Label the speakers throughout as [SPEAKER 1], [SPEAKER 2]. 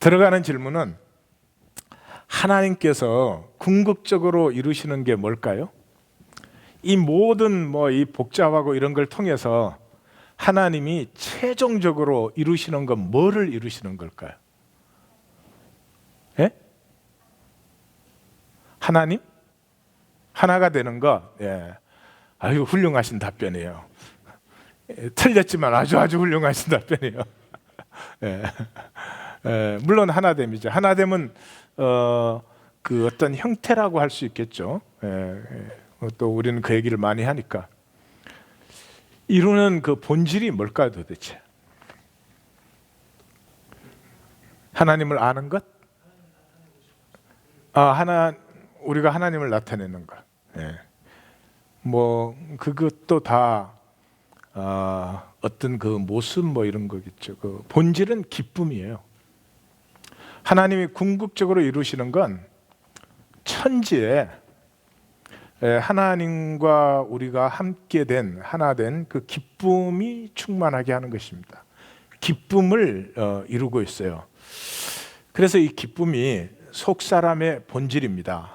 [SPEAKER 1] 들어가는 질문은 하나님께서 궁극적으로 이루시는 게 뭘까요? 이 모든 이 복잡하고 이런 걸 통해서 하나님이 최종적으로 이루시는 건 뭐를 이루시는 걸까요? 예? 하나님? 하나가 되는 거. 예. 아유, 훌륭하신 답변이에요. 틀렸지만 아주 훌륭하신 답변이에요. 예. 물론 하나됨이죠. 하나됨은 그 어떤 형태라고 할 수 있겠죠. 또 우리는 그 얘기를 많이 하니까. 이루는 그 본질이 뭘까요, 도대체? 하나님을 아는 것? 우리가 하나님을 나타내는 것. 그것도 다 어떤 그 모습 이런 거겠죠. 그 본질은 기쁨이에요. 하나님이 궁극적으로 이루시는 건 천지에 하나님과 우리가 함께 된 하나 된 그 기쁨이 충만하게 하는 것입니다. 기쁨을 이루고 있어요. 그래서 이 기쁨이 속 사람의 본질입니다.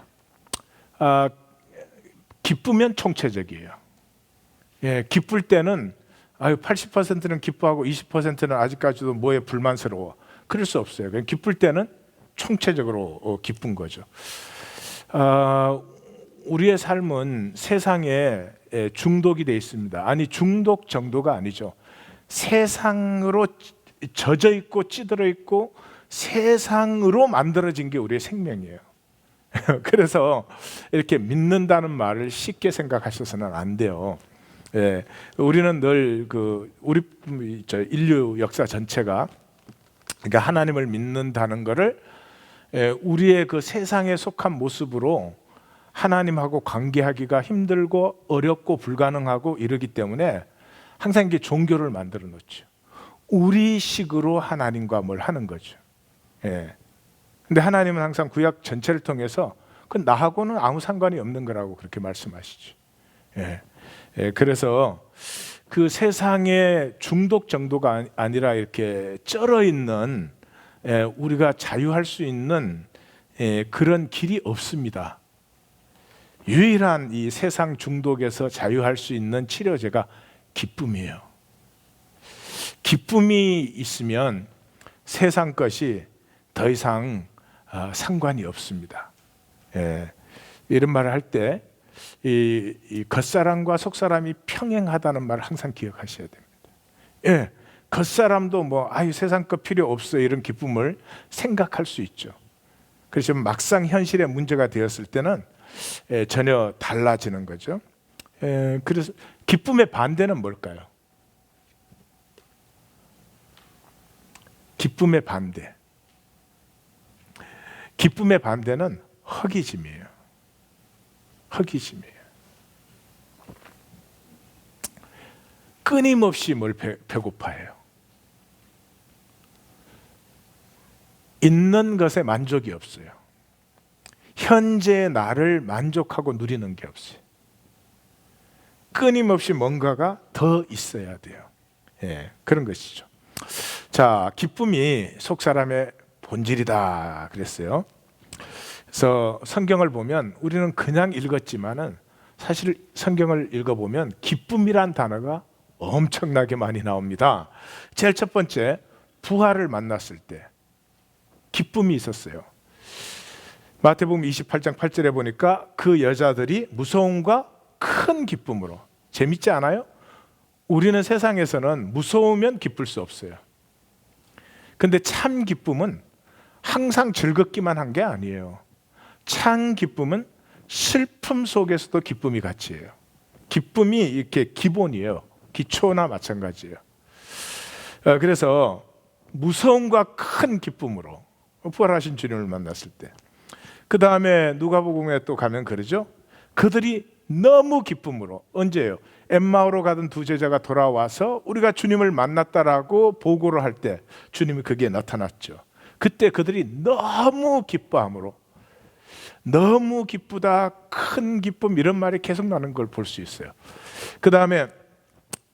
[SPEAKER 1] 기쁘면 총체적이에요. 기쁠 때는 80%는 기뻐하고 20%는 아직까지도 뭐에 불만스러워. 그럴 수 없어요. 그냥 기쁠 때는 총체적으로 기쁜 거죠. 우리의 삶은 세상에 중독이 되어 있습니다. 아니, 중독 정도가 아니죠. 세상으로 젖어 있고 찌들어 있고 세상으로 만들어진 게 우리의 생명이에요. 그래서 이렇게 믿는다는 말을 쉽게 생각하셔서는 안 돼요. 우리는 늘 우리 인류 역사 전체가 그러니까 하나님을 믿는다는 것을 우리의 그 세상에 속한 모습으로 하나님하고 관계하기가 힘들고 어렵고 불가능하고 이러기 때문에 항상 이게 종교를 만들어 놓죠. 우리식으로 하나님과 뭘 하는 거죠. 근데 하나님은 항상 구약 전체를 통해서 그 나하고는 아무 상관이 없는 거라고 그렇게 말씀하시죠. 그래서 그 세상의 중독 정도가 아니라 이렇게 쩔어 있는 우리가 자유할 수 있는 그런 길이 없습니다. 유일한 이 세상 중독에서 자유할 수 있는 치료제가 기쁨이에요. 기쁨이 있으면 세상 것이 더 이상 상관이 없습니다. 이런 말을 할 때 이 겉사람과 속사람이 평행하다는 말을 항상 기억하셔야 됩니다. 겉사람도 세상 것 필요 없어 이런 기쁨을 생각할 수 있죠. 그래서 막상 현실에 문제가 되었을 때는 전혀 달라지는 거죠. 그래서 기쁨의 반대는 뭘까요? 기쁨의 반대. 기쁨의 반대는 허기짐이에요. 허기짐이에요. 끊임없이 뭘 배고파해요. 있는 것에 만족이 없어요. 현재의 나를 만족하고 누리는 게 없어요. 끊임없이 뭔가가 더 있어야 돼요. 그런 것이죠. 자, 기쁨이 속 사람의 본질이다 그랬어요. 그래서 성경을 보면 우리는 그냥 읽었지만은 사실 성경을 읽어보면 기쁨이란 단어가 엄청나게 많이 나옵니다. 제일 첫 번째, 부하를 만났을 때 기쁨이 있었어요. 마태복음 28장 8절에 보니까 그 여자들이 무서움과 큰 기쁨으로. 재밌지 않아요? 우리는 세상에서는 무서우면 기쁠 수 없어요. 근데 참 기쁨은 항상 즐겁기만 한 게 아니에요. 참 기쁨은 슬픔 속에서도 기쁨이 같이예요. 기쁨이 이렇게 기본이에요. 기초나 마찬가지예요. 그래서 무서움과 큰 기쁨으로 부활하신 주님을 만났을 때, 그 다음에 누가복음에 또 가면 그러죠. 그들이 너무 기쁨으로, 언제예요? 엠마오로 가던 두 제자가 돌아와서 우리가 주님을 만났다라고 보고를 할 때 주님이 거기에 나타났죠. 그때 그들이 너무 기뻐함으로, 너무 기쁘다, 큰 기쁨, 이런 말이 계속 나는 걸 볼 수 있어요. 그 다음에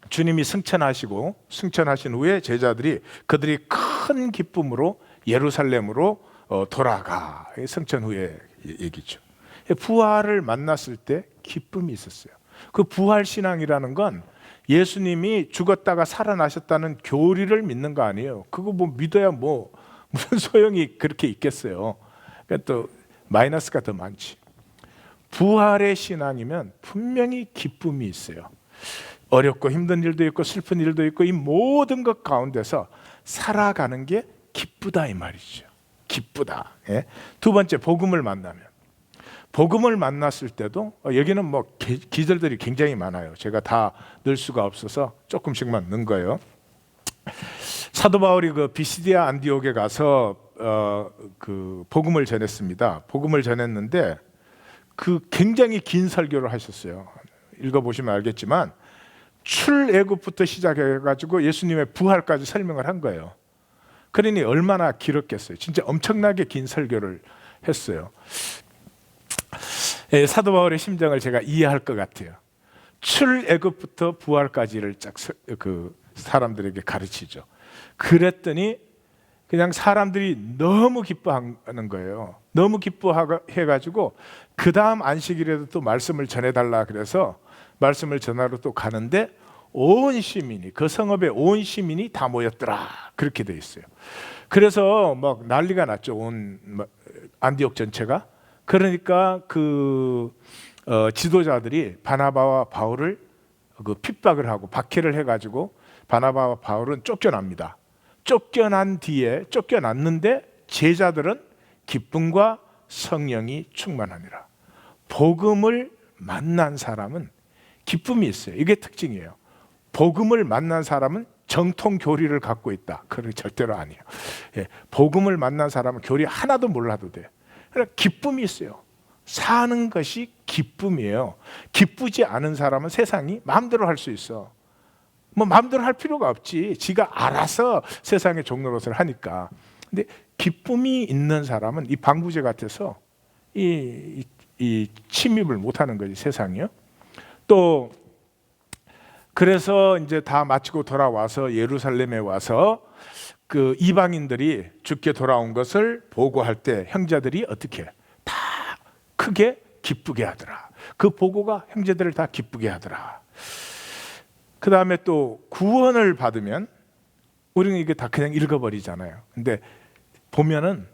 [SPEAKER 1] 주님이 승천하신 후에 제자들이 그들이 큰 기쁨으로 예루살렘으로 돌아가. 성천 후의 얘기죠. 부활을 만났을 때 기쁨이 있었어요. 그 부활 신앙이라는 건 예수님이 죽었다가 살아나셨다는 교리를 믿는 거 아니에요. 그거 뭐 믿어야 뭐 무슨 소용이 그렇게 있겠어요. 그러니까 또 마이너스가 더 많지. 부활의 신앙이면 분명히 기쁨이 있어요. 어렵고 힘든 일도 있고 슬픈 일도 있고 이 모든 것 가운데서 살아가는 게 기쁘다 이 말이죠. 기쁘다. 예? 두 번째, 복음을 만나면. 복음을 만났을 때도 여기는 뭐 기절들이 굉장히 많아요. 제가 다 넣을 수가 없어서 조금씩만 넣은 거예요. 사도 바울이 그 비시디아 안디옥에 가서 그 복음을 전했습니다. 복음을 전했는데 그 굉장히 긴 설교를 하셨어요. 읽어보시면 알겠지만 출애굽부터 시작해가지고 예수님의 부활까지 설명을 한 거예요. 그러니 얼마나 길었겠어요. 진짜 엄청나게 긴 설교를 했어요. 사도 바울의 심정을 제가 이해할 것 같아요. 출애굽부터 부활까지를 쫙 그 사람들에게 가르치죠. 그랬더니 그냥 사람들이 너무 기뻐하는 거예요. 너무 기뻐해가지고 그 다음 안식일에도 또 말씀을 전해달라 그래서 말씀을 전하러 또 가는데 온 시민이, 그 성읍에 온 시민이 다 모였더라 그렇게 돼 있어요. 그래서 막 난리가 났죠. 온 안디옥 전체가. 그러니까 그 지도자들이 바나바와 바울을 그 핍박을 하고 박해를 해가지고 바나바와 바울은 쫓겨납니다. 쫓겨났는데 제자들은 기쁨과 성령이 충만하니라. 복음을 만난 사람은 기쁨이 있어요. 이게 특징이에요. 복음을 만난 사람은 정통 교리를 갖고 있다. 그건 절대로 아니에요. 예, 복음을 만난 사람은 교리 하나도 몰라도 돼요. 그러니까 기쁨이 있어요. 사는 것이 기쁨이에요. 기쁘지 않은 사람은 세상이 마음대로 할 수 있어. 뭐 마음대로 할 필요가 없지. 지가 알아서 세상의 종노릇을 하니까. 근데 기쁨이 있는 사람은 이 방부제 같아서 이 침입을 못하는 거지 세상이요. 또 그래서 이제 다 마치고 돌아와서 예루살렘에 와서 그 이방인들이 죽게 돌아온 것을 보고할 때 형제들이 어떻게 다 크게 기쁘게 하더라. 그 보고가 형제들을 다 기쁘게 하더라. 그 다음에 또 구원을 받으면 우리는 이게 다 그냥 읽어버리잖아요. 근데 보면은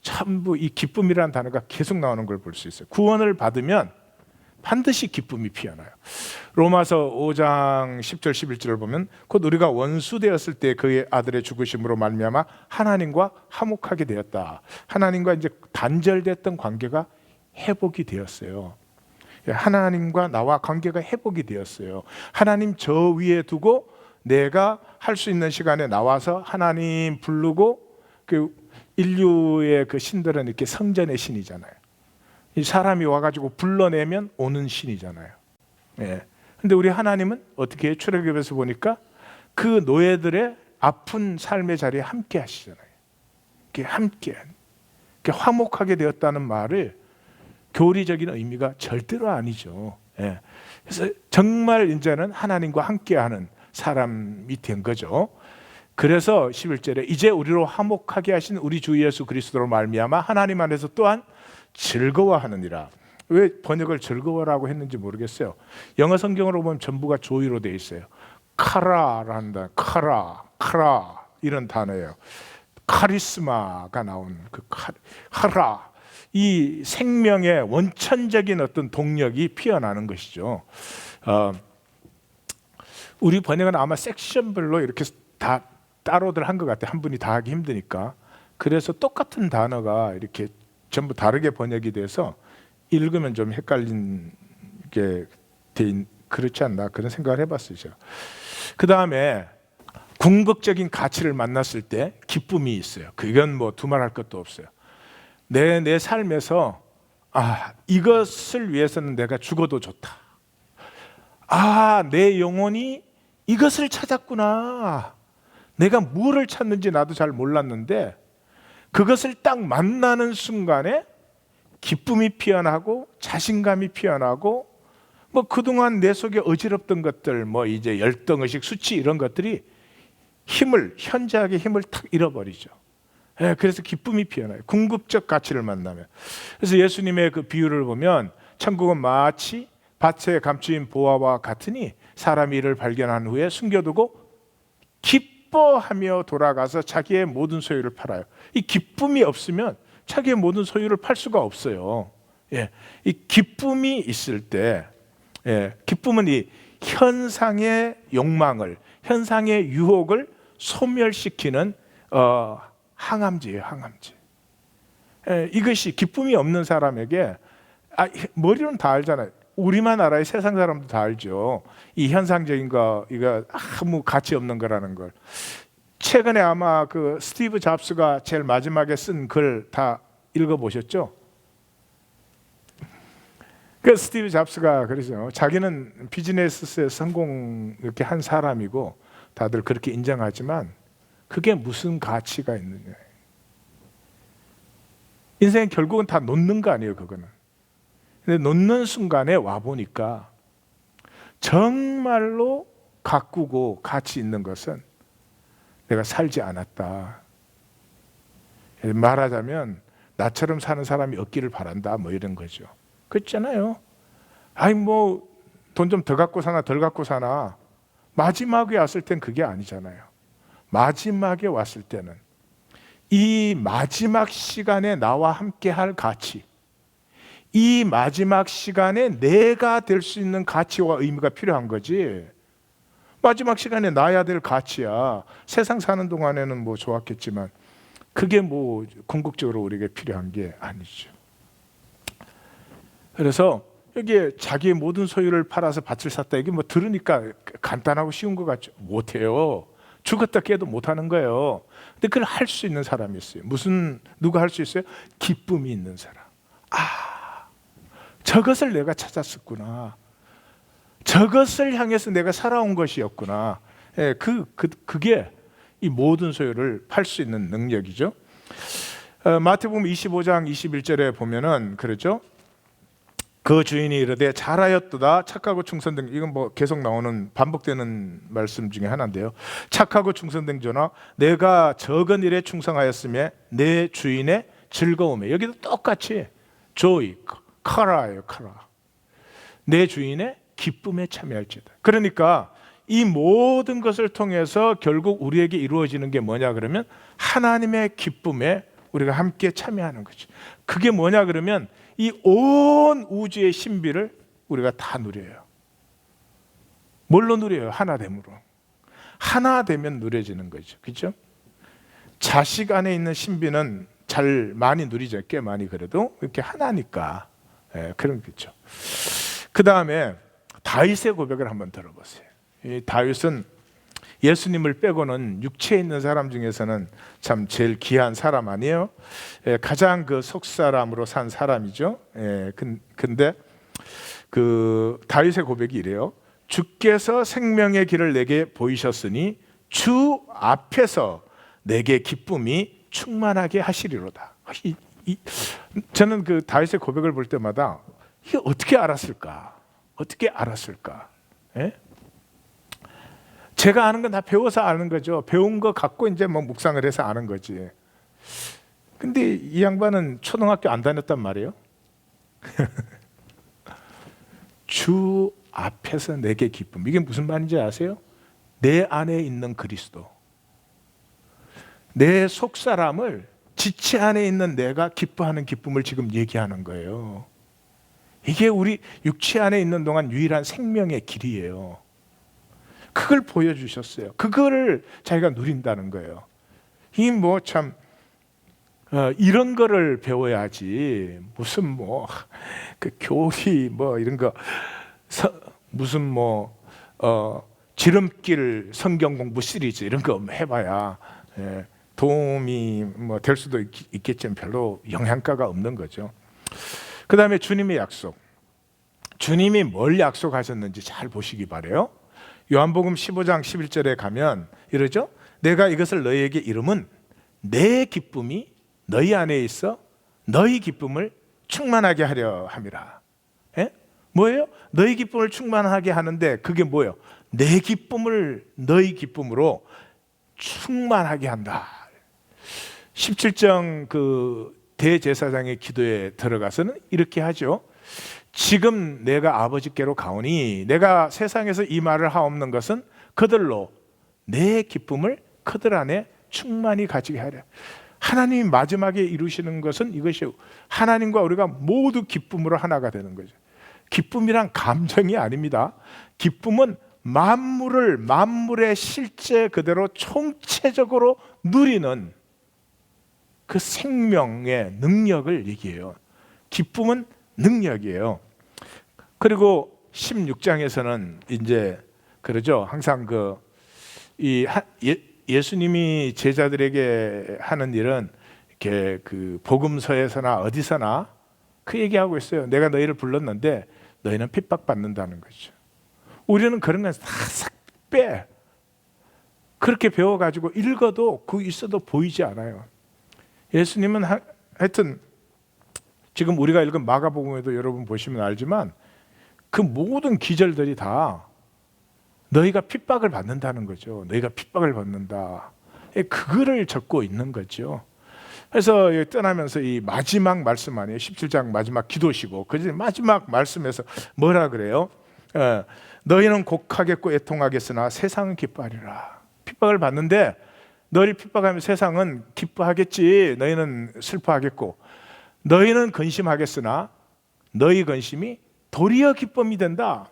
[SPEAKER 1] 전부 이 기쁨이라는 단어가 계속 나오는 걸 볼 수 있어요. 구원을 받으면 반드시 기쁨이 피어나요. 로마서 5장 10절 11절을 보면 곧 우리가 원수 되었을 때 그의 아들의 죽으심으로 말미암아 하나님과 화목하게 되었다. 하나님과 이제 단절됐던 관계가 회복이 되었어요. 하나님과 나와 관계가 회복이 되었어요. 하나님 저 위에 두고 내가 할 수 있는 시간에 나와서 하나님 부르고 그 인류의 그 신들은 이렇게 성전의 신이잖아요. 이 사람이 와가지고 불러내면 오는 신이잖아요. 예. 근데 우리 하나님은 어떻게 해요? 출애굽에서 보니까 그 노예들의 아픈 삶의 자리에 함께 하시잖아요. 이렇게 함께, 이렇게 화목하게 되었다는 말을 교리적인 의미가 절대로 아니죠. 예. 그래서 정말 이제는 하나님과 함께하는 사람이 된 거죠. 그래서 11절에 이제 우리로 화목하게 하신 우리 주 예수 그리스도로 말미암아 하나님 안에서 또한 즐거워하느니라. 왜 번역을 즐거워라고 했는지 모르겠어요. 영어 성경으로 보면 전부가 조의로 되어 있어요. 카라라는 단어, 카라 이런 단어예요. 카리스마가 나온 그 카라, 이 생명의 원천적인 어떤 동력이 피어나는 것이죠. 우리 번역은 아마 섹션별로 이렇게 다 따로들 한 것 같아요. 한 분이 다 하기 힘드니까. 그래서 똑같은 단어가 이렇게 전부 다르게 번역이 돼서 읽으면 좀 헷갈린 게 그렇지 않나 그런 생각을 해봤어요. 제가. 그 다음에 궁극적인 가치를 만났을 때 기쁨이 있어요. 그건 뭐 두말할 것도 없어요. 내 삶에서 이것을 위해서는 내가 죽어도 좋다. 내 영혼이 이것을 찾았구나. 내가 무엇을 찾는지 나도 잘 몰랐는데 그것을 딱 만나는 순간에 기쁨이 피어나고 자신감이 피어나고 뭐 그동안 내 속에 어지럽던 것들 뭐 이제 열등의식, 수치 이런 것들이 현저하게 힘을 탁 잃어버리죠. 그래서 기쁨이 피어나요. 궁극적 가치를 만나면. 그래서 예수님의 그 비유를 보면 천국은 마치 밭에 감추인 보화와 같으니 사람이 이를 발견한 후에 숨겨두고 기뻐하며 돌아가서 자기의 모든 소유를 팔아요. 이 기쁨이 없으면 자기의 모든 소유를 팔 수가 없어요. 이 기쁨이 있을 때, 기쁨은 이 현상의 욕망을, 현상의 유혹을 소멸시키는 항암제예요, 항암제. 이것이 기쁨이 없는 사람에게, 머리로는 다 알잖아요. 우리만 알아요. 세상 사람도 다 알죠. 이 현상적인 거, 이거 아무 가치 없는 거라는 걸. 최근에 아마 그 스티브 잡스가 제일 마지막에 쓴 글 다 읽어보셨죠? 그 스티브 잡스가 그러죠. 자기는 비즈니스에 성공 이렇게 한 사람이고 다들 그렇게 인정하지만 그게 무슨 가치가 있느냐. 인생은 결국은 다 놓는 거 아니에요, 그거는. 근데 놓는 순간에 와 보니까 정말로 가꾸고 가치 있는 것은 내가 살지 않았다. 말하자면 나처럼 사는 사람이 없기를 바란다, 뭐 이런 거죠. 그렇잖아요. 아니 뭐 돈 좀 더 갖고 사나 덜 갖고 사나, 마지막에 왔을 땐 그게 아니잖아요. 마지막에 왔을 때는 이 마지막 시간에 나와 함께 할 가치, 이 마지막 시간에 내가 될 수 있는 가치와 의미가 필요한 거지. 마지막 시간에 나야 될 가치야. 세상 사는 동안에는 뭐 좋았겠지만 그게 뭐 궁극적으로 우리에게 필요한 게 아니죠. 그래서 여기에 자기의 모든 소유를 팔아서 밭을 샀다, 이게 뭐 들으니까 간단하고 쉬운 것 같죠? 못해요. 죽었다 깨도 못하는 거예요. 근데 그걸 할 수 있는 사람이 있어요. 누가 할 수 있어요? 기쁨이 있는 사람. 저것을 내가 찾았었구나. 저것을 향해서 내가 살아온 것이었구나. 그게 이 모든 소유를 팔 수 있는 능력이죠. 마태복음 25장 21절에 보면은 그렇죠. 그 주인이 이르되 잘하였도다 착하고 충성된, 이건 뭐 계속 나오는 반복되는 말씀 중에 하나인데요. 착하고 충성된 자나 내가 적은 일에 충성하였으며 내 주인의 즐거움에, 여기도 똑같이 joy, 카라예요, 카라. 내 주인의 기쁨에 참여할지다. 그러니까 이 모든 것을 통해서 결국 우리에게 이루어지는 게 뭐냐 그러면 하나님의 기쁨에 우리가 함께 참여하는 거죠. 그게 뭐냐 그러면 이 온 우주의 신비를 우리가 다 누려요. 뭘로 누려요? 하나됨으로. 하나 되면 누려지는 거죠. 그렇죠? 자식 안에 있는 신비는 잘 많이 누리죠. 꽤 많이. 그래도 이렇게 하나니까. 그런 거죠. 그 다음에 다윗의 고백을 한번 들어보세요. 이 다윗은 예수님을 빼고는 육체에 있는 사람 중에서는 참 제일 귀한 사람 아니에요? 가장 그 속사람으로 산 사람이죠. 근데 그 다윗의 고백이 이래요. 주께서 생명의 길을 내게 보이셨으니 주 앞에서 내게 기쁨이 충만하게 하시리로다. 저는 그 다윗의 고백을 볼 때마다 이게 어떻게 알았을까? 어떻게 알았을까? 제가 아는 건 다 배워서 아는 거죠. 배운 거 갖고 이제 뭐 묵상을 해서 아는 거지. 근데 이 양반은 초등학교 안 다녔단 말이에요. 주 앞에서 내게 기쁨. 이게 무슨 말인지 아세요? 내 안에 있는 그리스도, 내 속사람을, 지체 안에 있는 내가 기뻐하는 기쁨을 지금 얘기하는 거예요. 이게 우리 육체 안에 있는 동안 유일한 생명의 길이에요. 그걸 보여주셨어요. 그거를 자기가 누린다는 거예요. 이 뭐 참 이런 거를 배워야지. 무슨 뭐 그 교리 뭐 이런 거 무슨 뭐 지름길 성경 공부 시리즈 이런 거 해봐야 도움이 뭐 될 수도 있겠지만 별로 영향가가 없는 거죠. 그 다음에 주님의 약속. 주님이 뭘 약속하셨는지 잘 보시기 바래요. 요한복음 15장 11절에 가면 이러죠. 내가 이것을 너희에게 이름은 내 기쁨이 너희 안에 있어 너희 기쁨을 충만하게 하려 함이라. 뭐예요? 너희 기쁨을 충만하게 하는데 그게 뭐예요? 내 기쁨을 너희 기쁨으로 충만하게 한다. 17정 그 대제사장의 기도에 들어가서는 이렇게 하죠. 지금 내가 아버지께로 가오니 내가 세상에서 이 말을 하옵는 것은 그들로 내 기쁨을 그들 안에 충만히 가지게 하려. 하나님이 마지막에 이루시는 것은 이것이요, 하나님과 우리가 모두 기쁨으로 하나가 되는 거죠. 기쁨이란 감정이 아닙니다. 기쁨은 만물의 실제 그대로 총체적으로 누리는 그 생명의 능력을 얘기해요. 기쁨은 능력이에요. 그리고 16장에서는 이제 그러죠. 항상 예수님이 제자들에게 하는 일은 이렇게 그 복음서에서나 어디서나 그 얘기하고 있어요. 내가 너희를 불렀는데 너희는 핍박받는다는 거죠. 우리는 그런 건 다 싹 빼. 그렇게 배워가지고 읽어도 그 있어도 보이지 않아요. 예수님은 하여튼 지금 우리가 읽은 마가복음에도 여러분 보시면 알지만 그 모든 기절들이 다 너희가 핍박을 받는다는 거죠. 너희가 핍박을 받는다. 그거를 적고 있는 거죠. 그래서 떠나면서 이 마지막 말씀 아니에요. 17장 마지막 기도시고 그 마지막 말씀에서 뭐라 그래요? 너희는 곡하겠고 애통하겠으나 세상은 기뻐하리라. 핍박을 받는데 너희를 핍박하면 세상은 기뻐하겠지. 너희는 슬퍼하겠고 너희는 근심하겠으나 너희 근심이 도리어 기쁨이 된다.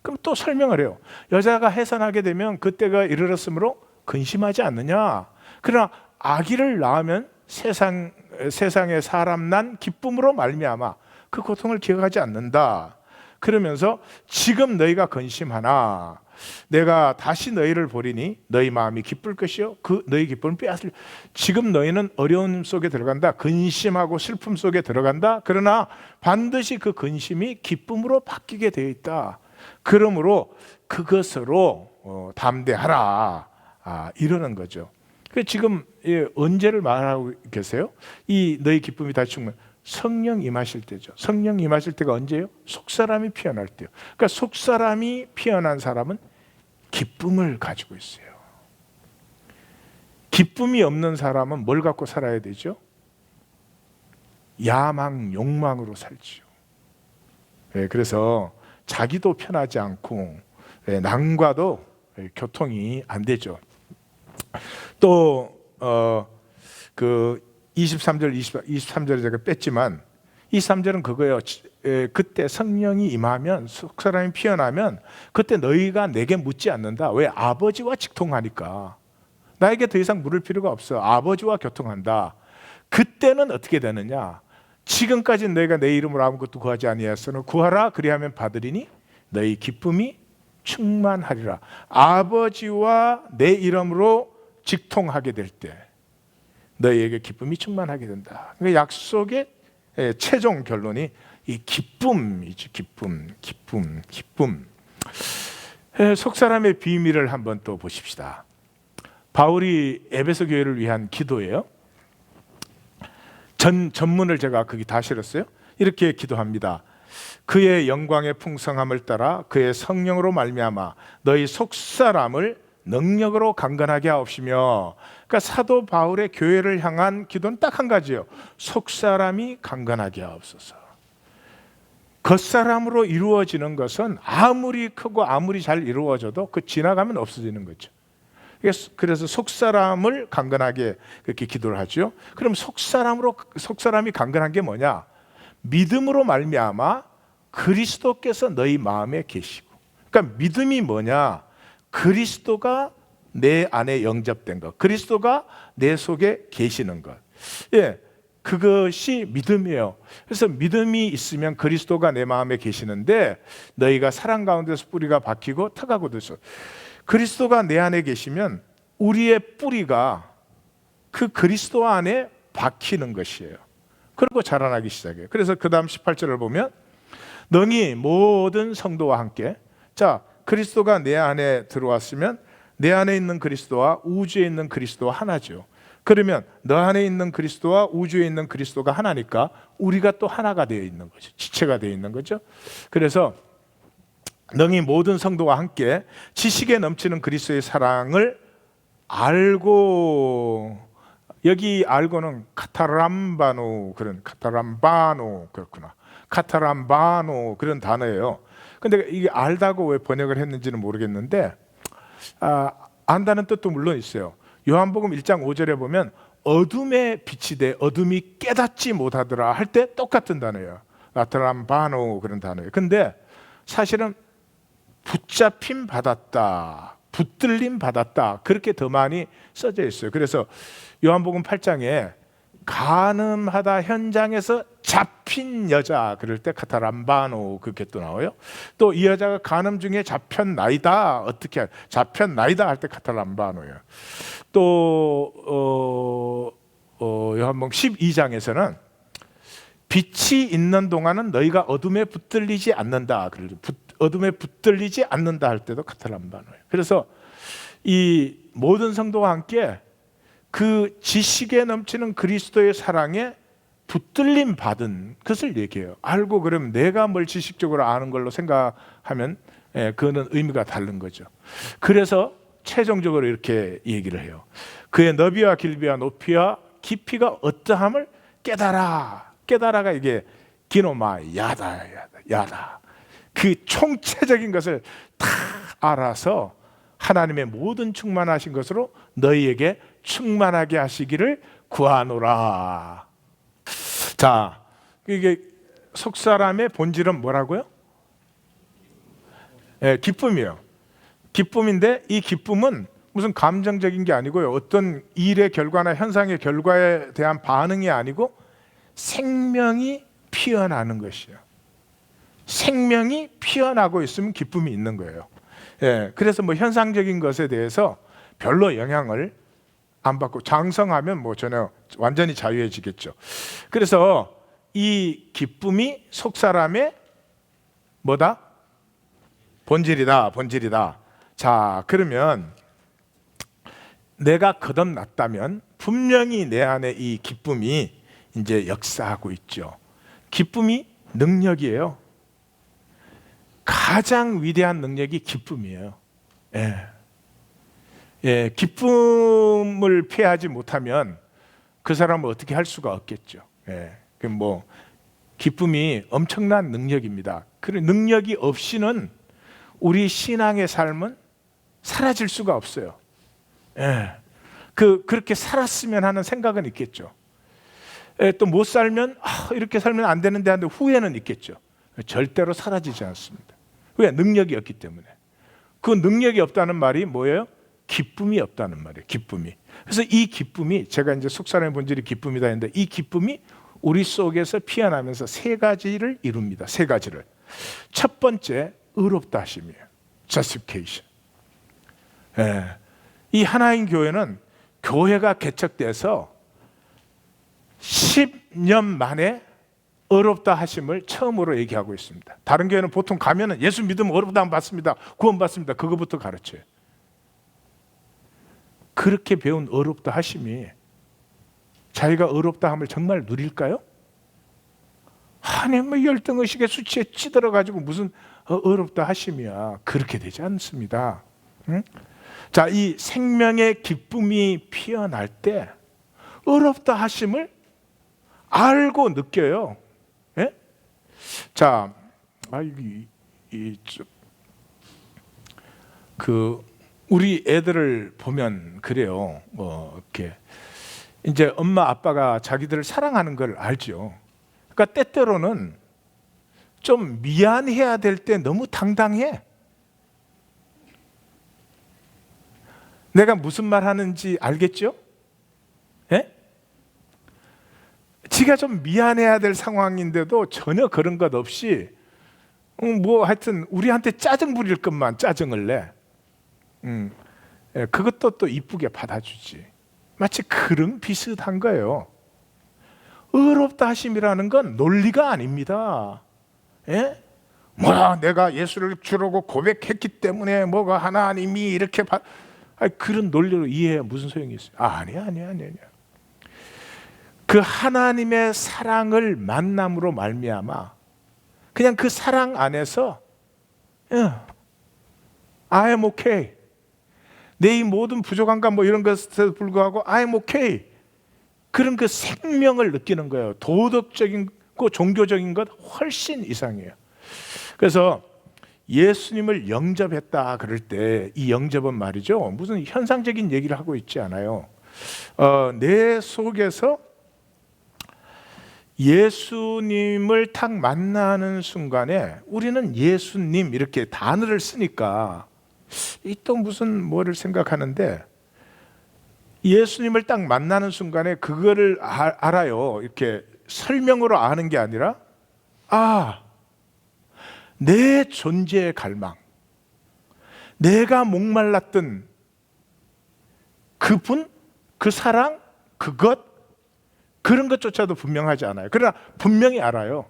[SPEAKER 1] 그럼 또 설명을 해요. 여자가 해산하게 되면 그때가 이르렀으므로 근심하지 않느냐. 그러나 아기를 낳으면 세상에 사람 난 기쁨으로 말미암아 그 고통을 기억하지 않는다. 그러면서 지금 너희가 근심하나 내가 다시 너희를 보리니 너희 마음이 기쁠 것이요 그 너희 기쁨을 빼앗을. 지금 너희는 어려움 속에 들어간다. 근심하고 슬픔 속에 들어간다. 그러나 반드시 그 근심이 기쁨으로 바뀌게 되어 있다. 그러므로 그것으로 담대하라. 이러는 거죠. 지금 언제를 말하고 계세요? 이 너희 기쁨이 다 충만. 성령 임하실 때죠. 성령 임하실 때가 언제예요? 속사람이 피어날 때요. 그러니까 속사람이 피어난 사람은 기쁨을 가지고 있어요. 기쁨이 없는 사람은 뭘 갖고 살아야 되죠? 야망, 욕망으로 살지요. 그래서 자기도 편하지 않고 남과도 교통이 안 되죠. 또 그 23절에 제가 뺐지만 23절은 그거예요. 그때 성령이 임하면 속사람이 피어나면 그때 너희가 내게 묻지 않는다. 왜? 아버지와 직통하니까. 나에게 더 이상 물을 필요가 없어. 아버지와 교통한다. 그때는 어떻게 되느냐? 지금까지 너희가 내 이름으로 아무것도 구하지 아니하였으나 구하라 그리하면 받으리니 너희 기쁨이 충만하리라. 아버지와 내 이름으로 직통하게 될 때 너희에게 기쁨이 충만하게 된다. 그러니까 약속의 최종 결론이 이 기쁨이지. 기쁨. 속사람의 비밀을 한번 또 보십시다. 바울이 에베소 교회를 위한 기도예요. 전문을 제가 거기 다 실었어요. 이렇게 기도합니다. 그의 영광의 풍성함을 따라 그의 성령으로 말미암아 너희 속사람을 능력으로 강건하게 하옵시며. 그러니까 사도 바울의 교회를 향한 기도는 딱 한 가지예요. 속사람이 강건하게 하옵소서. 겉사람으로 이루어지는 것은 아무리 크고 아무리 잘 이루어져도 그 지나가면 없어지는 거죠. 그래서 속사람을 강건하게 그렇게 기도를 하죠. 그럼 속사람이 강건한 게 뭐냐? 믿음으로 말미암아 그리스도께서 너희 마음에 계시고. 그러니까 믿음이 뭐냐? 그리스도가 내 안에 영접된 것, 그리스도가 내 속에 계시는 것. 그것이 믿음이에요. 그래서 믿음이 있으면 그리스도가 내 마음에 계시는데 너희가 사랑 가운데서 뿌리가 박히고 터가고 되소. 그리스도가 내 안에 계시면 우리의 뿌리가 그 그리스도 안에 박히는 것이에요. 그리고 자라나기 시작해요. 그래서 그 다음 18절을 보면 너희 모든 성도와 함께. 자, 그리스도가 내 안에 들어왔으면 내 안에 있는 그리스도와 우주에 있는 그리스도와 하나죠. 그러면 너 안에 있는 그리스도와 우주에 있는 그리스도가 하나니까 우리가 또 하나가 되어 있는 거죠. 지체가 되어 있는 거죠. 그래서 너희 모든 성도와 함께 지식에 넘치는 그리스도의 사랑을 알고 여기 알고는 카타람바노 그렇구나. 카타람바노 그런 단어예요. 근데 이게 알다고 왜 번역을 했는지는 모르겠는데 안다는 뜻도 물론 있어요. 요한복음 1장 5절에 보면 어둠에 빛이 돼 어둠이 깨닫지 못하더라 할 때 똑같은 단어예요. 카타람바노 그런 단어예요. 근데 사실은 붙잡힘 받았다, 붙들림 받았다 그렇게 더 많이 써져 있어요. 그래서 요한복음 8장에 간음하다 현장에서 잡힌 여자 그럴 때 카타람바노 그렇게 또 나와요. 또 이 여자가 간음 중에 잡혔나이다 어떻게 잡혔나이다 할 때 카타람바노예요. 또 요한복음 12장에서는 빛이 있는 동안은 너희가 어둠에 붙들리지 않는다. 어둠에 붙들리지 않는다 할 때도 카타람바노예요. 그래서 이 모든 성도와 함께 그 지식에 넘치는 그리스도의 사랑에 붙들림 받은 것을 얘기해요. 알고 그러면 내가 뭘 지식적으로 아는 걸로 생각하면 그거는 의미가 다른 거죠. 그래서 최종적으로 이렇게 얘기를 해요. 그의 너비와 길이와 높이와 깊이가 어떠함을 깨달아. 깨달아가 이게 기노마 야다. 그 총체적인 것을 다 알아서 하나님의 모든 충만하신 것으로 너희에게 충만하게 하시기를 구하노라. 자, 이게 속사람의 본질은 뭐라고요? 기쁨이에요. 기쁨인데 이 기쁨은 무슨 감정적인 게 아니고요. 어떤 일의 결과나 현상의 결과에 대한 반응이 아니고 생명이 피어나는 것이에요. 생명이 피어나고 있으면 기쁨이 있는 거예요. 그래서 뭐 현상적인 것에 대해서 별로 영향을 안 받고 장성하면 뭐 전혀 완전히 자유해지겠죠. 그래서 이 기쁨이 속사람의 뭐다? 본질이다. 자, 그러면 내가 거듭났다면 분명히 내 안에 이 기쁨이 이제 역사하고 있죠. 기쁨이 능력이에요. 가장 위대한 능력이 기쁨이에요. 기쁨을 피하지 못하면 그 사람은 어떻게 할 수가 없겠죠. 뭐 기쁨이 엄청난 능력입니다. 그 능력이 없이는 우리 신앙의 삶은 사라질 수가 없어요. 그렇게 살았으면 하는 생각은 있겠죠. 또 못 살면 이렇게 살면 안 되는데 하는데 후회는 있겠죠. 절대로 사라지지 않습니다. 왜? 능력이 없기 때문에. 그 능력이 없다는 말이 뭐예요? 기쁨이 없다는 말이에요. 기쁨이. 그래서 이 기쁨이 제가 이제 속사람의 본질이 기쁨이다 했는데 이 기쁨이 우리 속에서 피어나면서 세 가지를 이룹니다. 세 가지를. 첫 번째 의롭다 하심이에요. justification. 이 하나인 교회는 교회가 개척돼서 10년 만에 의롭다 하심을 처음으로 얘기하고 있습니다. 다른 교회는 보통 가면은 예수 믿으면 의롭다 받습니다. 구원 받습니다. 그거부터 가르쳐요. 그렇게 배운 의롭다 하심이 자기가 의롭다 함을 정말 누릴까요? 아니 뭐 열등의식의 수치에 찌들어 가지고 무슨 의롭다 하심이야. 그렇게 되지 않습니다. 자, 이 생명의 기쁨이 피어날 때 의롭다 하심을 알고 느껴요. 자, 우리 애들을 보면 그래요. 이렇게 이제 엄마 아빠가 자기들을 사랑하는 걸 알죠. 그러니까 때때로는 좀 미안해야 될 때 너무 당당해. 내가 무슨 말 하는지 알겠죠? 지가 좀 미안해야 될 상황인데도 전혀 그런 것 없이 뭐 하여튼 우리한테 짜증 부릴 것만 짜증을 내. 그것도 또 이쁘게 받아주지. 마치 그런 비슷한 거예요. 의롭다 하심이라는 건 논리가 아닙니다. 뭐야 내가 예수를 주라고 고백했기 때문에 뭐가 하나님이 이렇게 그런 논리로 이해해 무슨 소용이 있어요? 아니야. 그 하나님의 사랑을 만남으로 말미암아 그냥 그 사랑 안에서 I am okay. 내 이 모든 부족함과 뭐 이런 것에도 불구하고 I am okay. 그런 그 생명을 느끼는 거예요. 도덕적인 거, 종교적인 것 훨씬 이상이에요. 그래서 예수님을 영접했다 그럴 때 이 영접은 말이죠, 무슨 현상적인 얘기를 하고 있지 않아요. 내 속에서 예수님을 딱 만나는 순간에 우리는 예수님 이렇게 단어를 쓰니까 이 또 무슨 뭐를 생각하는데, 예수님을 딱 만나는 순간에 그거를 알아요. 이렇게 설명으로 아는 게 아니라, 내 존재의 갈망, 내가 목말랐던 그분, 그 사랑, 그것, 그런 것조차도 분명하지 않아요. 그러나 분명히 알아요.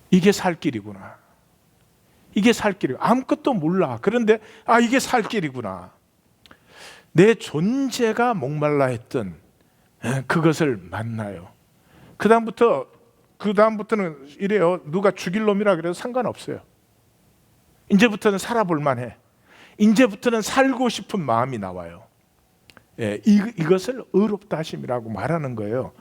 [SPEAKER 1] 이게 살 길이구나. 이게 살 길이고, 아무것도 몰라. 그런데 이게 살 길이구나. 내 존재가 목말라 했던 그것을 만나요. 그 다음부터는 이래요. 누가 죽일 놈이라 그래도 상관없어요. 이제부터는 살아볼 만해. 이제부터는 살고 싶은 마음이 나와요. 이것을 의롭다 하심이라고 말하는 거예요.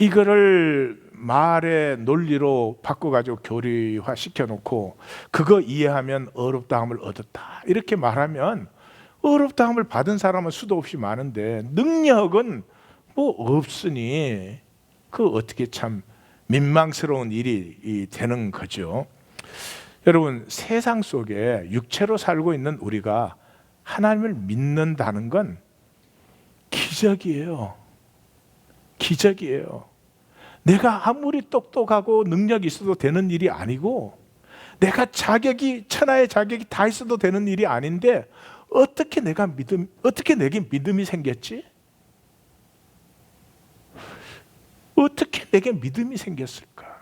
[SPEAKER 1] 이거를 말의 논리로 바꿔가지고 교리화 시켜놓고 그거 이해하면 의롭다함을 얻었다 이렇게 말하면, 의롭다함을 받은 사람은 수도 없이 많은데 능력은 뭐 없으니 그 어떻게 참 민망스러운 일이 되는 거죠. 여러분, 세상 속에 육체로 살고 있는 우리가 하나님을 믿는다는 건 기적이에요. 기적이에요. 내가 아무리 똑똑하고 능력이 있어도 되는 일이 아니고, 내가 천하의 자격이 다 있어도 되는 일이 아닌데 어떻게 내게 믿음이 생겼지? 어떻게 내게 믿음이 생겼을까?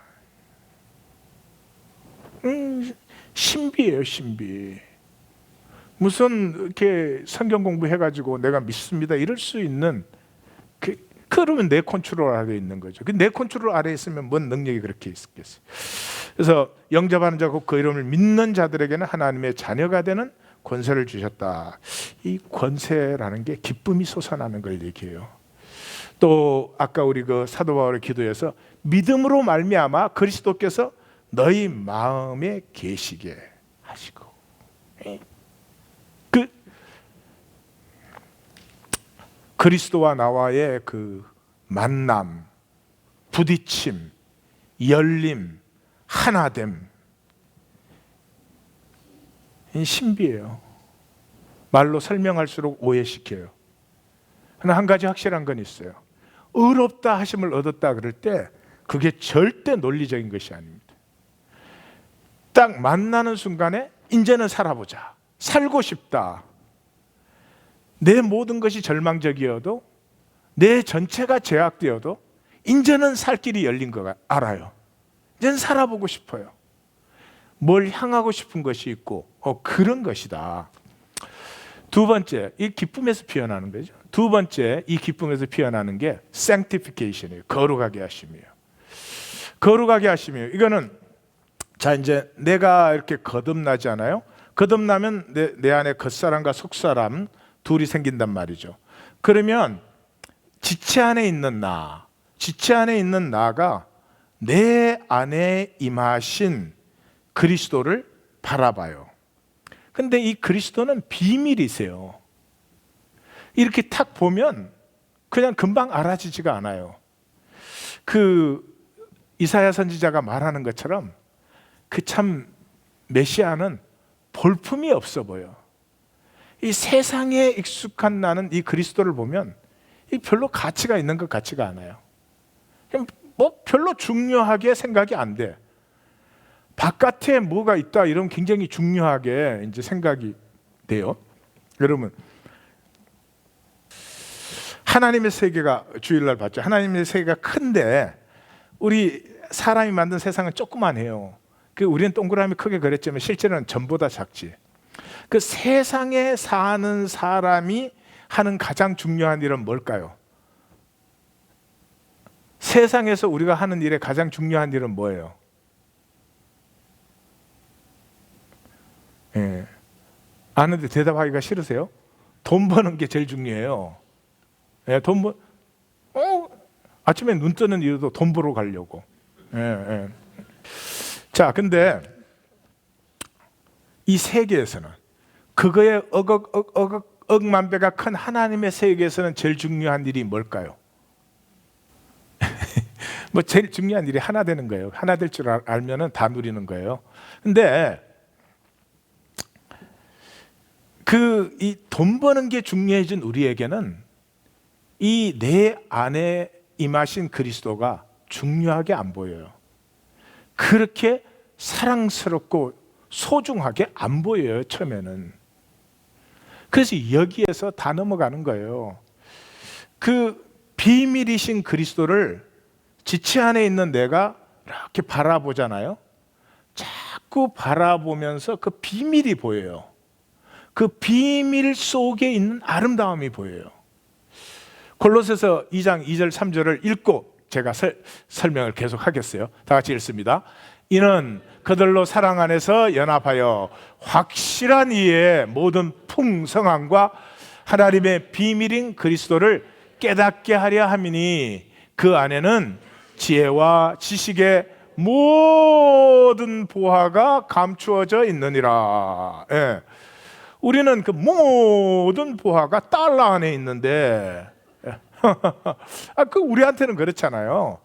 [SPEAKER 1] 신비예요, 신비. 무슨 이렇게 성경 공부해가지고 내가 믿습니다 이럴 수 있는, 그러면 내 컨트롤 아래에 있는 거죠. 내 컨트롤 아래에 있으면 뭔 능력이 그렇게 있겠어요. 그래서 영접하는 자 곧 그 이름을 믿는 자들에게는 하나님의 자녀가 되는 권세를 주셨다. 이 권세라는 게 기쁨이 솟아나는 걸 얘기해요. 또 아까 우리 그 사도 바울의 기도에서 믿음으로 말미암아 그리스도께서 너희 마음에 계시게 하시고, 그 그리스도와 나와의 그 만남, 부딪힘, 열림, 하나됨, 신비해요. 말로 설명할수록 오해시켜요. 그러나 한 가지 확실한 건 있어요. 의롭다 하심을 얻었다 그럴 때 그게 절대 논리적인 것이 아닙니다. 딱 만나는 순간에 이제는 살아보자, 살고 싶다. 내 모든 것이 절망적이어도, 내 전체가 제약되어도 이제는 살 길이 열린 거 알아요. 이제는 살아보고 싶어요. 뭘 향하고 싶은 것이 있고, 그런 것이다. 두 번째, 이 기쁨에서 피어나는 거죠. 두 번째, 이 기쁨에서 피어나는 게 sanctification이에요. 거룩하게 하심이에요. 거룩하게 하심이에요. 이거는 자, 이제 내가 이렇게 거듭나지 않아요? 거듭나면 내 안에 겉사람과 속사람 둘이 생긴단 말이죠. 그러면 지체 안에 있는 나가 내 안에 임하신 그리스도를 바라봐요. 근데 이 그리스도는 비밀이세요. 이렇게 탁 보면 그냥 금방 알아지지가 않아요. 그 이사야 선지자가 말하는 것처럼 그 참 메시아는 볼품이 없어 보여. 이 세상에 익숙한 나는 이 그리스도를 보면 이 별로 가치가 있는 것 같지가 않아요. 뭐 별로 중요하게 생각이 안 돼. 바깥에 뭐가 있다 이러면 굉장히 중요하게 이제 생각이 돼요. 여러분, 하나님의 세계가 주일날 봤죠. 하나님의 세계가 큰데 우리 사람이 만든 세상은 조그만해요. 우리는 동그라미 크게 그렸지만 실제로는 전보다 작지. 그 세상에 사는 사람이 하는 가장 중요한 일은 뭘까요? 세상에서 우리가 하는 일의 가장 중요한 일은 뭐예요? 아는데 대답하기가 싫으세요? 돈 버는 게 제일 중요해요. 예, 아침에 눈 뜨는 이유도 돈 벌어 가려고. 예, 예. 자, 근데 이 세계에서는 그거에 억만 배가 큰 하나님의 세계에서는 제일 중요한 일이 뭘까요? 뭐 제일 중요한 일이 하나 되는 거예요. 하나 될 줄 알면은 다 누리는 거예요. 근데 이 돈 버는 게 중요해진 우리에게는 이 내 안에 임하신 그리스도가 중요하게 안 보여요. 그렇게 사랑스럽고 소중하게 안 보여요, 처음에는. 그래서 여기에서 다 넘어가는 거예요. 그 비밀이신 그리스도를 지체 안에 있는 내가 이렇게 바라보잖아요. 자꾸 바라보면서 그 비밀이 보여요. 그 비밀 속에 있는 아름다움이 보여요. 골로새서 2장 2절 3절을 읽고 제가 설명을 계속 하겠어요. 다 같이 읽습니다. 이는 그들로 사랑 안에서 연합하여 확실한 이의 모든 풍성함과 하나님의 비밀인 그리스도를 깨닫게 하려 함이니 그 안에는 지혜와 지식의 모든 보화가 감추어져 있느니라. 예. 우리는 그 모든 보화가 달러 안에 있는데 그 우리한테는 그렇잖아요.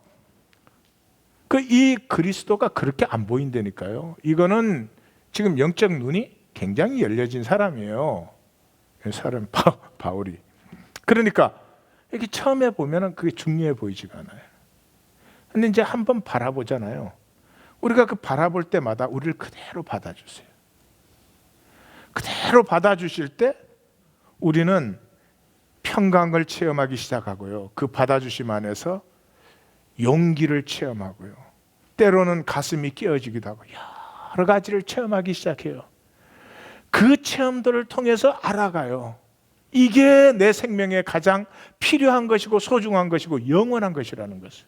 [SPEAKER 1] 이 그리스도가 그렇게 안 보인다니까요. 이거는 지금 영적 눈이 굉장히 열려진 사람이에요. 사람 바울이. 그러니까 이렇게 처음에 보면은 그게 중요해 보이지가 않아요. 근데 이제 한번 바라보잖아요. 우리가 그 바라볼 때마다 우리를 그대로 받아주세요. 그대로 받아주실 때 우리는 평강을 체험하기 시작하고요. 그 받아주심 안에서 용기를 체험하고요. 때로는 가슴이 끼어지기도 하고 여러 가지를 체험하기 시작해요. 그 체험들을 통해서 알아가요. 이게 내 생명에 가장 필요한 것이고 소중한 것이고 영원한 것이라는 것을.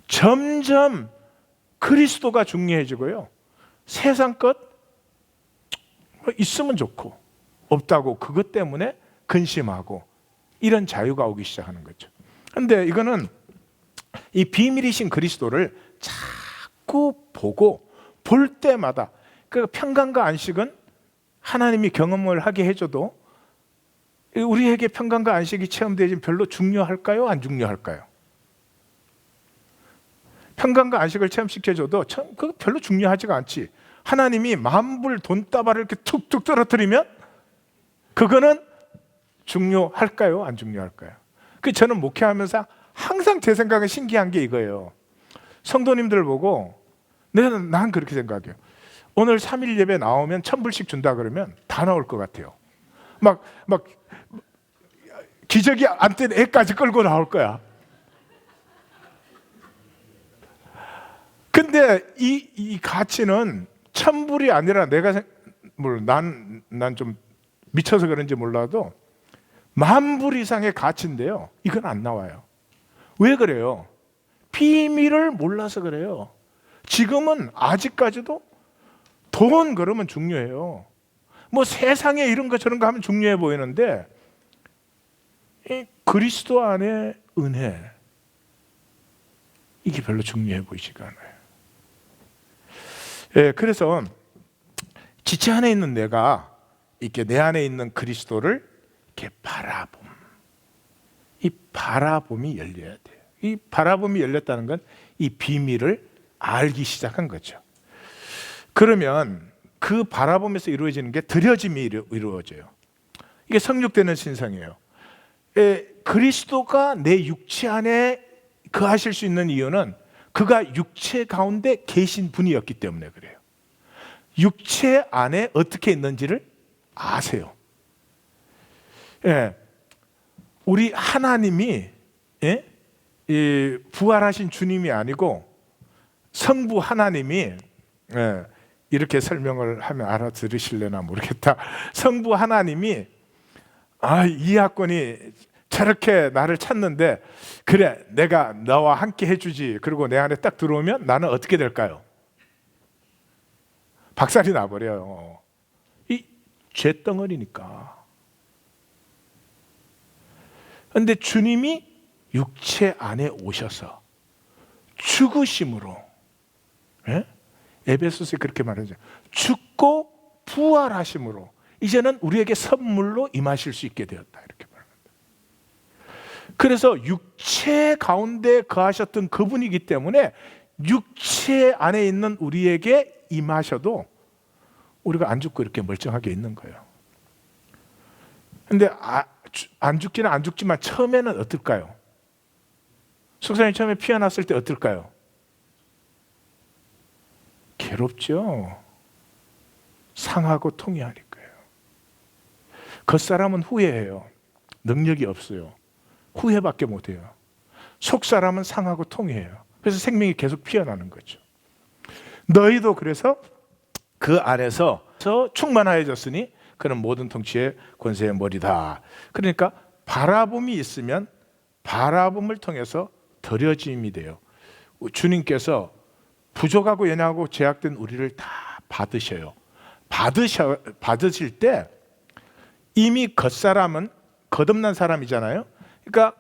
[SPEAKER 1] 점점 그리스도가 중요해지고요. 세상 것 있으면 좋고 없다고 그것 때문에 근심하고 이런 자유가 오기 시작하는 거죠. 그런데 이거는 이 비밀이신 그리스도를 자꾸 보고 볼 때마다 그 평강과 안식은 하나님이 경험을 하게 해줘도 우리에게 평강과 안식이 체험되지 별로 중요할까요? 안 중요할까요? 평강과 안식을 체험시켜줘도 그거 별로 중요하지가 않지. 하나님이 만불 돈다발을 이렇게 툭툭 떨어뜨리면 그거는 중요할까요? 안 중요할까요? 저는 목회하면서 항상 제 생각은 신기한 게 이거예요. 성도님들 보고 난 그렇게 생각해요. 오늘 3일 예배 나오면 1,000불씩 준다 그러면 다 나올 것 같아요. 막 기저귀 안 뗀 애까지 끌고 나올 거야. 근데 이 가치는 1,000불이 아니라 난 좀 미쳐서 그런지 몰라도 10,000불 이상의 가치인데요. 이건 안 나와요. 왜 그래요? 비밀을 몰라서 그래요. 지금은 아직까지도 돈 그러면 중요해요. 뭐 세상에 이런 거 저런 거 하면 중요해 보이는데 이 그리스도 안의 은혜 이게 별로 중요해 보이지가 않아요. 예, 그래서 지체 안에 있는 내가 이렇게 내 안에 있는 그리스도를 이렇게 이 바라봄이 열려야 돼요. 이 바라봄이 열렸다는 건 이 비밀을 알기 시작한 거죠. 그러면 그 바라봄에서 이루어지는 게 드려짐이 이루어져요. 이게 성육되는 신성이에요. 그리스도가 내 육체 안에 거하실 수 있는 이유는 그가 육체 가운데 계신 분이었기 때문에 그래요. 육체 안에 어떻게 있는지를 아세요. 예, 우리 하나님이 부활하신 주님이 아니고 성부 하나님이 이렇게 설명을 하면 알아들으실려나 모르겠다. 성부 하나님이 이하권이 저렇게 나를 찾는데 그래 내가 너와 함께 해주지. 그리고 내 안에 딱 들어오면 나는 어떻게 될까요? 박살이 나버려요. 이 죄덩어리니까. 그런데 주님이 육체 안에 오셔서 죽으심으로, 예? 에베소서에 그렇게 말하죠. 죽고 부활하심으로 이제는 우리에게 선물로 임하실 수 있게 되었다, 이렇게 말합니다. 그래서 육체 가운데 거하셨던 그분이기 때문에 육체 안에 있는 우리에게 임하셔도 우리가 안 죽고 이렇게 멀쩡하게 있는 거예요. 근데 안 죽기는 안 죽지만 처음에는 어떨까요? 속사람이 처음에 피어났을 때 어떨까요? 괴롭죠. 상하고 통해하니까요. 겉사람은 후회해요. 능력이 없어요. 후회밖에 못해요. 속사람은 상하고 통해해요. 그래서 생명이 계속 피어나는 거죠. 너희도 그래서 그 안에서 충만하여졌으니 그는 모든 통치의 권세의 머리다. 그러니까 바라봄이 있으면 바라봄을 통해서 드려짐이 돼요. 주님께서 부족하고 연약하고 제약된 우리를 다 받으셔요. 받으실 때 이미 겉사람은 거듭난 사람이잖아요. 그러니까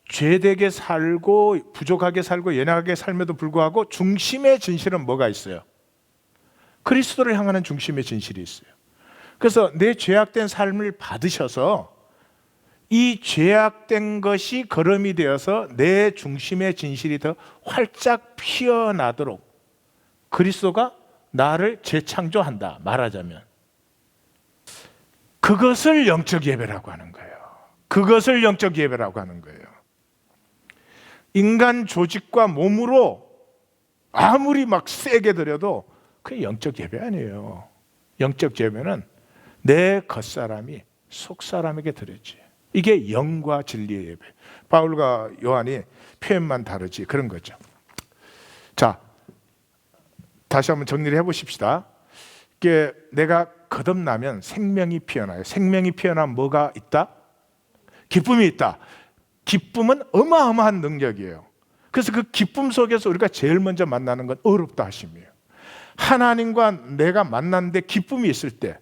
[SPEAKER 1] 죄되게 살고 부족하게 살고 연약하게 삶에도 불구하고 중심의 진실은 뭐가 있어요? 그리스도를 향하는 중심의 진실이 있어요. 그래서 내 죄악된 삶을 받으셔서 이 죄악된 것이 거름이 되어서 내 중심의 진실이 더 활짝 피어나도록 그리스도가 나를 재창조한다, 말하자면. 그것을 영적 예배라고 하는 거예요. 그것을 영적 예배라고 하는 거예요. 인간 조직과 몸으로 아무리 막 세게 드려도 그게 영적 예배 아니에요. 영적 예배는 내 겉사람이 속사람에게 드렸지. 이게 영과 진리의 예배. 바울과 요한이 표현만 다르지, 그런 거죠. 자, 다시 한번 정리를 해보십시다. 이게 내가 거듭나면 생명이 피어나요. 생명이 피어나면 뭐가 있다? 기쁨이 있다. 기쁨은 어마어마한 능력이에요. 그래서 그 기쁨 속에서 우리가 제일 먼저 만나는 건 어렵다 하심이에요. 하나님과 내가 만났는데 기쁨이 있을 때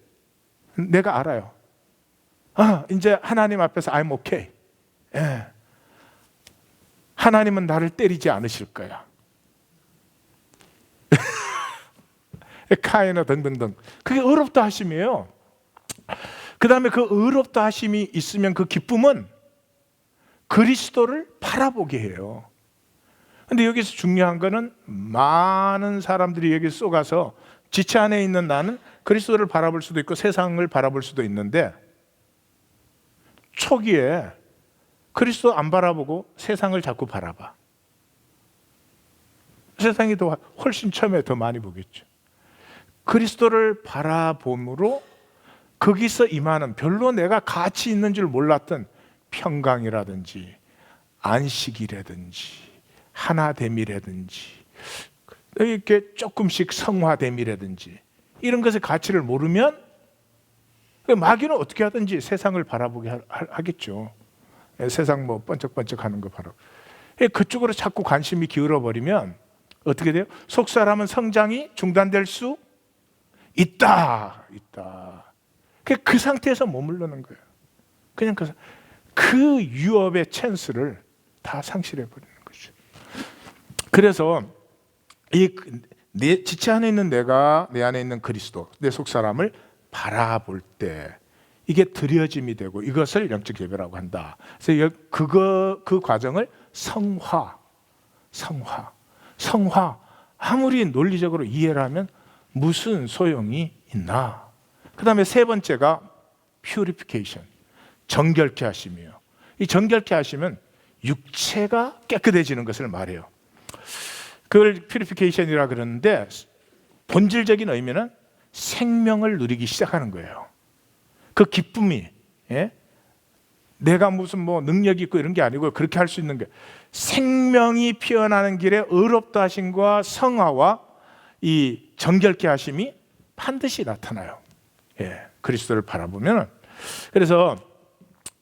[SPEAKER 1] 내가 알아요. 이제 하나님 앞에서 I'm okay. 예. 하나님은 나를 때리지 않으실 거야. 카이너 등등등. 그게 어렵다 하심이에요. 그 다음에 그 어렵다 하심이 있으면 그 기쁨은 그리스도를 바라보게 해요. 근데 여기서 중요한 거는 많은 사람들이 여기 쏘가서 지체 안에 있는 나는 그리스도를 바라볼 수도 있고 세상을 바라볼 수도 있는데 초기에 그리스도 안 바라보고 세상을 자꾸 바라봐. 세상이 더 훨씬 처음에 더 많이 보겠죠. 그리스도를 바라봄으로 거기서 임하는 별로 내가 가치 있는 줄 몰랐던 평강이라든지 안식이라든지 하나됨이라든지 이렇게 조금씩 성화됨이라든지 이런 것의 가치를 모르면 마귀는 어떻게 하든지 세상을 바라보게 하겠죠. 세상 뭐 번쩍번쩍하는 거 바라보고 그쪽으로 자꾸 관심이 기울어 버리면 어떻게 돼요? 속사람은 성장이 중단될 수 있다. 그 상태에서 머무르는 거예요. 그냥 그 유업의 찬스를 다 상실해 버리는 거죠. 그래서 내 지체 안에 있는 내가 내 안에 있는 그리스도, 내 속사람을 바라볼 때 이게 드려짐이 되고 이것을 영적 예배라고 한다. 그래서 그 과정을 성화. 아무리 논리적으로 이해를 하면 무슨 소용이 있나? 그 다음에 세 번째가 purification, 정결케 하심이에요. 이 정결케 하시면 육체가 깨끗해지는 것을 말해요. 그걸 purification이라 그러는데 본질적인 의미는 생명을 누리기 시작하는 거예요. 그 기쁨이 내가 무슨 뭐 능력이 있고 이런 게 아니고 그렇게 할 수 있는 게 생명이 피어나는 길에 의롭다 하심과 성화와 이 정결케 하심이 반드시 나타나요. 그리스도를 바라보면. 그래서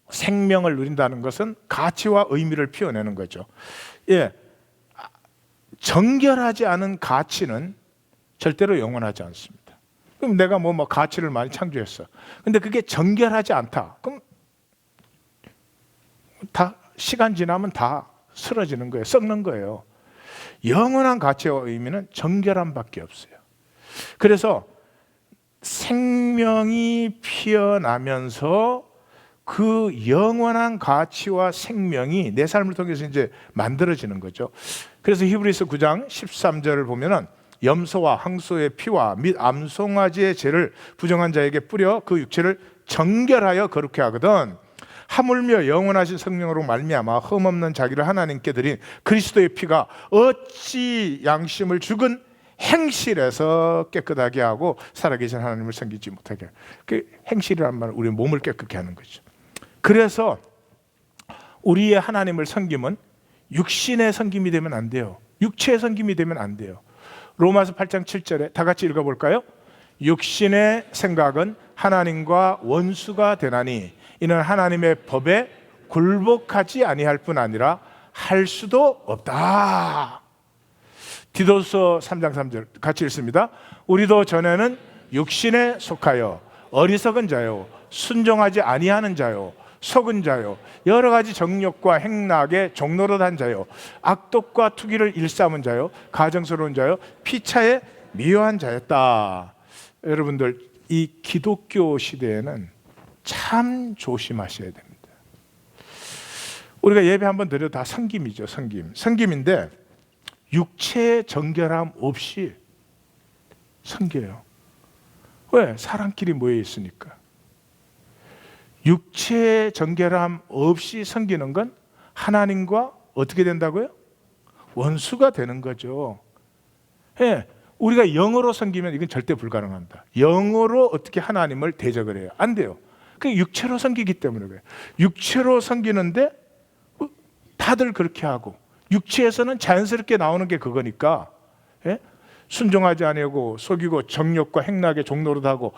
[SPEAKER 1] 생명을 누린다는 것은 가치와 의미를 피워내는 거죠. 정결하지 않은 가치는 절대로 영원하지 않습니다. 그럼 내가 뭐 가치를 많이 창조했어. 근데 그게 정결하지 않다. 그럼 다 시간 지나면 다 쓰러지는 거예요. 썩는 거예요. 영원한 가치와 의미는 정결함밖에 없어요. 그래서 생명이 피어나면서 그 영원한 가치와 생명이 내 삶을 통해서 이제 만들어지는 거죠. 그래서 히브리서 9장 13절을 보면은 염소와 항소의 피와 및 암송아지의 죄를 부정한 자에게 뿌려 그 육체를 정결하여 거룩해 하거든 하물며 영원하신 성령으로 말미암아 흠없는 자기를 하나님께 드린 그리스도의 피가 어찌 양심을 죽은 행실에서 깨끗하게 하고 살아계신 하나님을 섬기지 못하게 하고. 그 행실이란 말은 우리 몸을 깨끗게 하는 거죠. 그래서 우리의 하나님을 섬김은 육신의 섬김이 되면 안 돼요. 육체의 섬김이 되면 안 돼요. 로마서 8장 7절에 다 같이 읽어볼까요? 육신의 생각은 하나님과 원수가 되나니 이는 하나님의 법에 굴복하지 아니할 뿐 아니라 할 수도 없다. 디도서 3장 3절 같이 읽습니다. 우리도 전에는 육신에 속하여 어리석은 자요 순종하지 아니하는 자요 속은 자요 여러 가지 정욕과 행락에 종노릇한 자요 악독과 투기를 일삼은 자요 가정스러운 자요 피차에 미워한 자였다. 여러분들 이 기독교 시대에는 참 조심하셔야 됩니다. 우리가 예배 한번 드려도 다 섬김이죠. 섬김인데 육체의 정결함 없이 섬겨요. 왜? 사람끼리 모여 있으니까. 육체의 정결함 없이 섬기는 건 하나님과 어떻게 된다고요? 원수가 되는 거죠. 예, 우리가 영어로 섬기면 이건 절대 불가능합니다. 영어로 어떻게 하나님을 대적을 해요? 안 돼요. 그 육체로 섬기기 때문에 그래요. 육체로 섬기는데 다들 그렇게 하고 육체에서는 자연스럽게 나오는 게 그거니까 예? 순종하지 아니하고 속이고 정욕과 행락에 종노릇하고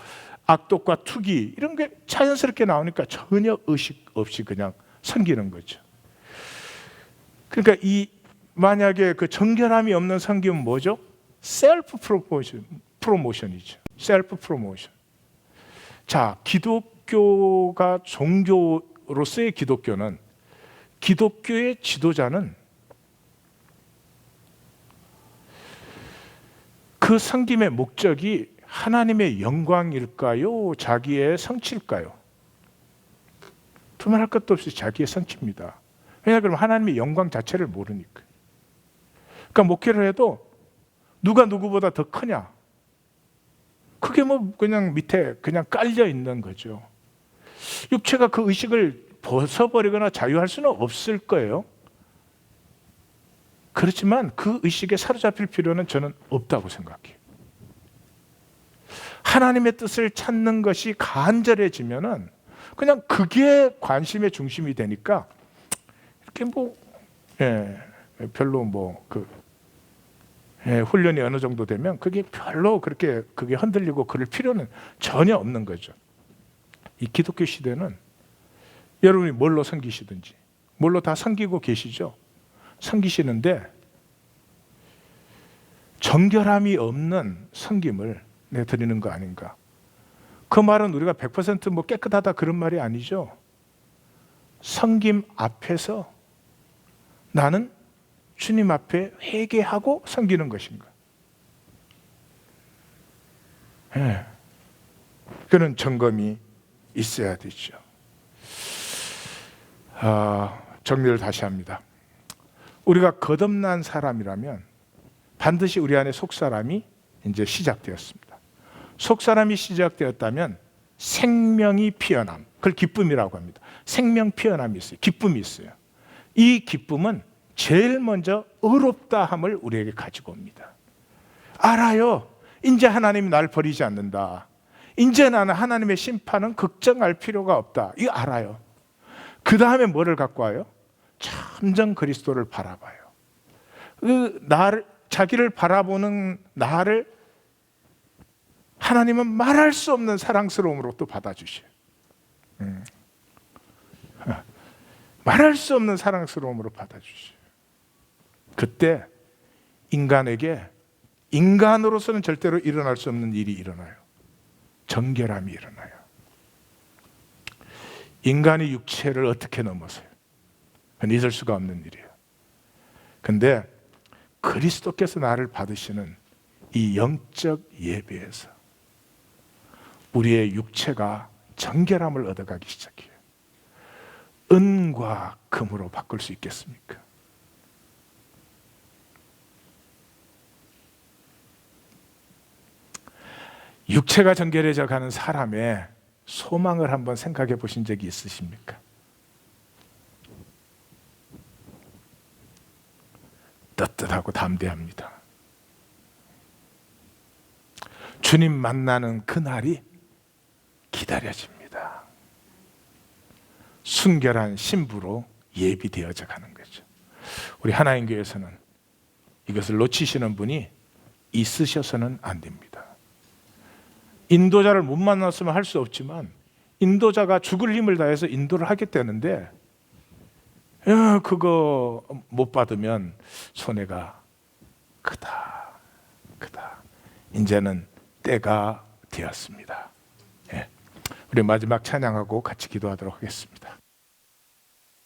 [SPEAKER 1] 악독과 투기 이런 게 자연스럽게 나오니까 전혀 의식 없이 그냥 섬기는 거죠. 그러니까 이 만약에 그 정결함이 없는 섬김은 뭐죠? 셀프 프로모션이죠. 셀프 프로모션. 자, 기독교가 종교로서의 기독교는 기독교의 지도자는 그 섬김의 목적이 하나님의 영광일까요? 자기의 성취일까요? 두말할 것도 없이 자기의 성취입니다. 왜냐 그러면 하나님의 영광 자체를 모르니까. 그러니까 목회를 해도 누가 누구보다 더 크냐? 그게 뭐 그냥 밑에 그냥 깔려 있는 거죠. 육체가 그 의식을 벗어버리거나 자유할 수는 없을 거예요. 그렇지만 그 의식에 사로잡힐 필요는 저는 없다고 생각해요. 하나님의 뜻을 찾는 것이 간절해지면은 그냥 그게 관심의 중심이 되니까 이렇게 뭐 별로 훈련이 어느 정도 되면 그게 별로 그렇게 그게 흔들리고 그럴 필요는 전혀 없는 거죠. 이 기독교 시대는 여러분이 뭘로 섬기시든지 뭘로 다 섬기고 계시죠. 섬기시는데 정결함이 없는 섬김을 드리는 거 아닌가. 그 말은 우리가 100% 뭐 깨끗하다 그런 말이 아니죠. 섬김 앞에서 나는 주님 앞에 회개하고 섬기는 것인가. 그런 점검이 있어야 되죠. 정리를 다시 합니다. 우리가 거듭난 사람이라면 반드시 우리 안에 속사람이 이제 시작되었습니다. 속사람이 시작되었다면 생명이 피어남, 그걸 기쁨이라고 합니다. 생명 피어남이 있어요. 기쁨이 있어요. 이 기쁨은 제일 먼저 의롭다함을 우리에게 가지고 옵니다. 알아요. 이제 하나님이 날 버리지 않는다. 이제 나는 하나님의 심판은 걱정할 필요가 없다. 이거 알아요. 그 다음에 뭐를 갖고 와요? 참전 그리스도를 바라봐요. 자기를 바라보는 나를 하나님은 말할 수 없는 사랑스러움으로 또 받아주셔요. 말할 수 없는 사랑스러움으로 받아주셔요. 그때 인간에게 인간으로서는 절대로 일어날 수 없는 일이 일어나요. 정결함이 일어나요. 인간이 육체를 어떻게 넘어서요? 그건 있을 수가 없는 일이에요. 근데 그리스도께서 나를 받으시는 이 영적 예배에서 우리의 육체가 정결함을 얻어가기 시작해요. 은과 금으로 바꿀 수 있겠습니까? 육체가 정결해져 가는 사람의 소망을 한번 생각해 보신 적이 있으십니까? 떳떳하고 담대합니다. 주님 만나는 그날이 기다려집니다. 순결한 신부로 예비되어져 가는 거죠. 우리 하나님 교회에서는 이것을 놓치시는 분이 있으셔서는 안 됩니다. 인도자를 못 만났으면 할 수 없지만 인도자가 죽을 힘을 다해서 인도를 하겠다는데 그거 못 받으면 손해가 크다. 이제는 때가 되었습니다. 우리 마지막 찬양하고 같이 기도하도록 하겠습니다.